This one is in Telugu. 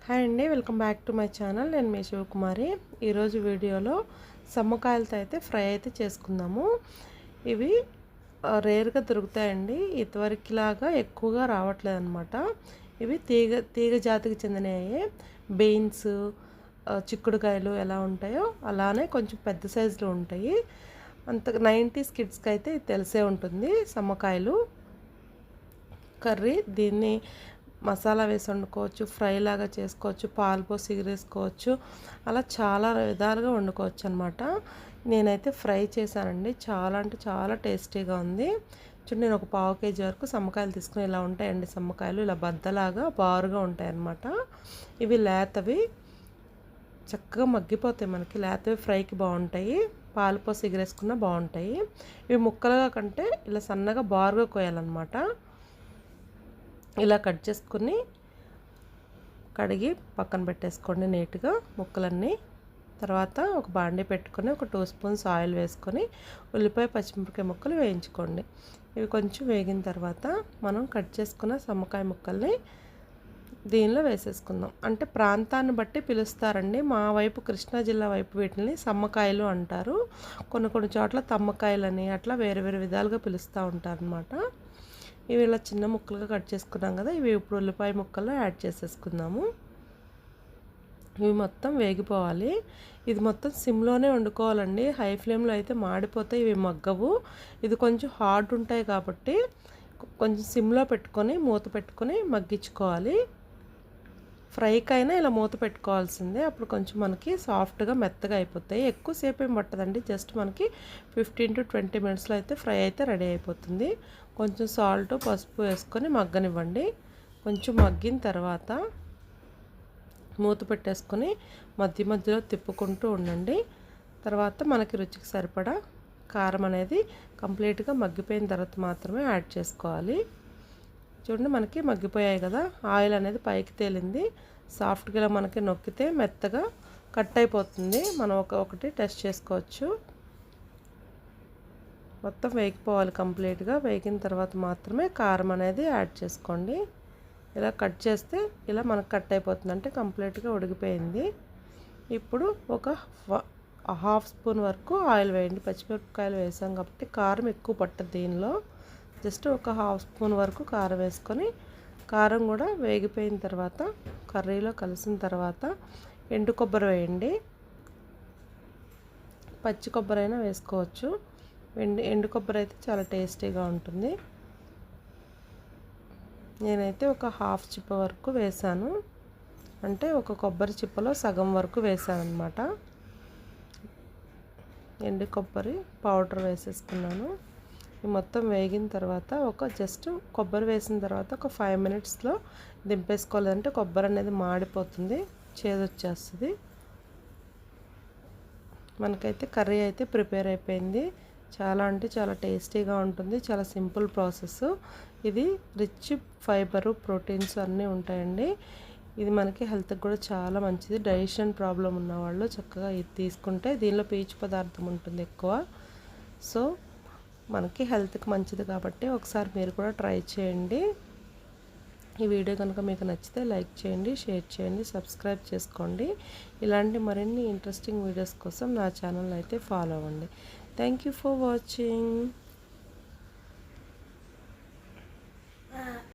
హాయ్ అండి, welcome back to my channel. నేను మీ శివకుమారి. ఈరోజు వీడియోలో సమ్మకాయలతో అయితే ఫ్రై అయితే చేసుకుందాము. ఇవి రేర్గా దొరుకుతాయండి, ఇదివరకులాగా ఎక్కువగా రావట్లేదు అనమాట. ఇవి తీగ జాతికి చెందినవి. బీన్స్, చిక్కుడుకాయలు ఎలా ఉంటాయో అలానే కొంచెం పెద్ద సైజులో ఉంటాయి. అంత 90s కిడ్స్కి అయితే తెలిసే ఉంటుంది. సమ్మకాయలు కర్రీ, దీన్ని మసాలా వేసి వండుకోవచ్చు, ఫ్రై లాగా చేసుకోవచ్చు, పాలు పోసి ఎగరేసుకోవచ్చు, అలా చాలా విధాలుగా వండుకోవచ్చు అనమాట. నేనైతే ఫ్రై చేశానండి, చాలా అంటే చాలా టేస్టీగా ఉంది. చూడండి, నేను ఒక పావు కేజీ వరకు సమ్మకాయలు తీసుకుని ఇలా ఉంటాయండి. సమ్మకాయలు ఇలా బద్దలాగా బారుగా ఉంటాయి అన్నమాట. ఇవి లేతవి, చక్కగా మగ్గిపోతాయి. మనకి లేతవి ఫ్రైకి బాగుంటాయి, పాలు పోసి ఎగరేసుకున్నా బాగుంటాయి. ఇవి ముక్కలుగా కంటే ఇలా సన్నగా బారుగా కోయాలన్నమాట. ఇలా కట్ చేసుకుని కడిగి పక్కన పెట్టేసుకోండి నీట్గా ముక్కలన్నీ. తర్వాత ఒక బాండీ పెట్టుకొని ఒక 2 స్పూన్స్ ఆయిల్ వేసుకొని ఉల్లిపాయ పచ్చిమిరపకాయ ముక్కలు వేయించుకోండి. ఇవి కొంచెం వేగిన తర్వాత మనం కట్ చేసుకున్న సమ్మకాయ ముక్కల్ని దీనిలో వేసేసుకుందాం. అంటే ప్రాంతాన్ని బట్టి పిలుస్తారండి. మా వైపు కృష్ణా జిల్లా వైపు వీటిని సమ్మకాయలు అంటారు. కొన్ని చోట్ల తమ్మకాయలని అట్లా వేరే వేరే విధాలుగా పిలుస్తూ ఉంటారనమాట. ఇవి ఇలా చిన్న ముక్కలుగా కట్ చేసుకున్నాం కదా, ఇవి ఇప్పుడు ఉల్లిపాయ ముక్కల్లో యాడ్ చేసేసుకుందాము. ఇవి మొత్తం వేగిపోవాలి. ఇది మొత్తం సిమ్లోనే వండుకోవాలండి, హై ఫ్లేమ్లో అయితే మాడిపోతాయి, ఇవి మగ్గవు. ఇది కొంచెం హార్డ్ ఉంటాయి కాబట్టి కొంచెం సిమ్లో పెట్టుకొని మూత పెట్టుకొని మగ్గించుకోవాలి. ఫ్రైకైనా ఇలా మూత పెట్టుకోవాల్సిందే, అప్పుడు కొంచెం మనకి సాఫ్ట్గా మెత్తగా అయిపోతాయి. ఎక్కువసేపు ఏం పట్టదండి, జస్ట్ మనకి 15 to 20 మినిట్స్లో అయితే ఫ్రై అయితే రెడీ అయిపోతుంది. కొంచెం సాల్ట్, పసుపు వేసుకొని మగ్గనివ్వండి. కొంచెం మగ్గిన తర్వాత మూత పెట్టేసుకొని మధ్య మధ్యలో తిప్పుకుంటూ ఉండండి. తర్వాత మనకి రుచికి సరిపడా కారం అనేది కంప్లీట్గా మగ్గిపోయిన తర్వాత మాత్రమే యాడ్ చేసుకోవాలి. చూడండి, మనకి మగ్గిపోయాయి కదా, ఆయిల్ అనేది పైకి తేలింది. సాఫ్ట్గా మనకి నొక్కితే మెత్తగా కట్ అయిపోతుంది. మనం ఒకటి టెస్ట్ చేసుకోవచ్చు. మొత్తం వేగిపోవాలి కంప్లీట్గా. వేగిన తర్వాత మాత్రమే కారం అనేది యాడ్ చేసుకోండి. ఇలా కట్ చేస్తే ఇలా మనకు కట్ అయిపోతుంది, అంటే కంప్లీట్గా ఉడికిపోయింది. ఇప్పుడు ఒక 1/2 స్పూన్ వరకు ఆయిల్ వేయండి. పచ్చిమిరపకాయలు వేసాం కాబట్టి కారం ఎక్కువ పట్టదు దీనిలో. జస్ట్ ఒక 1/2 స్పూన్ వరకు కారం వేసుకొని, కారం కూడా వేగిపోయిన తర్వాత కర్రీలో కలిసిన తర్వాత ఎండు కొబ్బరి వేయండి. పచ్చి కొబ్బరి అయినా వేసుకోవచ్చు. ఎండు కొబ్బరి అయితే చాలా టేస్టీగా ఉంటుంది. నేనైతే ఒక 1/2 చిప్ప వరకు వేసాను, అంటే ఒక కొబ్బరి చిప్పలో సగం వరకు వేసాను అనమాట. ఎండు కొబ్బరి పౌడర్ వేసేసుకున్నాను. మొత్తం వేగిన తర్వాత జస్ట్ కొబ్బరి వేసిన తర్వాత ఒక 5 మినిట్స్లో దింపేసుకోలేదంటే కొబ్బరి అనేది మాడిపోతుంది, చేదొచ్చేస్తుంది. మనకైతే కర్రీ అయితే ప్రిపేర్ అయిపోయింది. చాలా అంటే చాలా టేస్టీగా ఉంటుంది. చాలా సింపుల్ ప్రాసెస్. ఇది రిచ్ ఫైబరు, ప్రోటీన్స్ అన్నీ ఉంటాయండి. ఇది మనకి హెల్త్కి కూడా చాలా మంచిది. డైజెషన్ ప్రాబ్లం ఉన్నవాళ్ళు చక్కగా ఇది తీసుకుంటే దీనిలో పీచు పదార్థం ఉంటుంది ఎక్కువ. సో మనకి హెల్త్కి మంచిది కాబట్టి ఒకసారి మీరు కూడా ట్రై చేయండి. ఈ వీడియో కనుక మీకు నచ్చితే లైక్ చేయండి, షేర్ చేయండి, సబ్స్క్రైబ్ చేసుకోండి. ఇలాంటి మరిన్ని ఇంట్రెస్టింగ్ వీడియోస్ కోసం నా ఛానల్ అయితే ఫాలో అవ్వండి. Thank you for watching.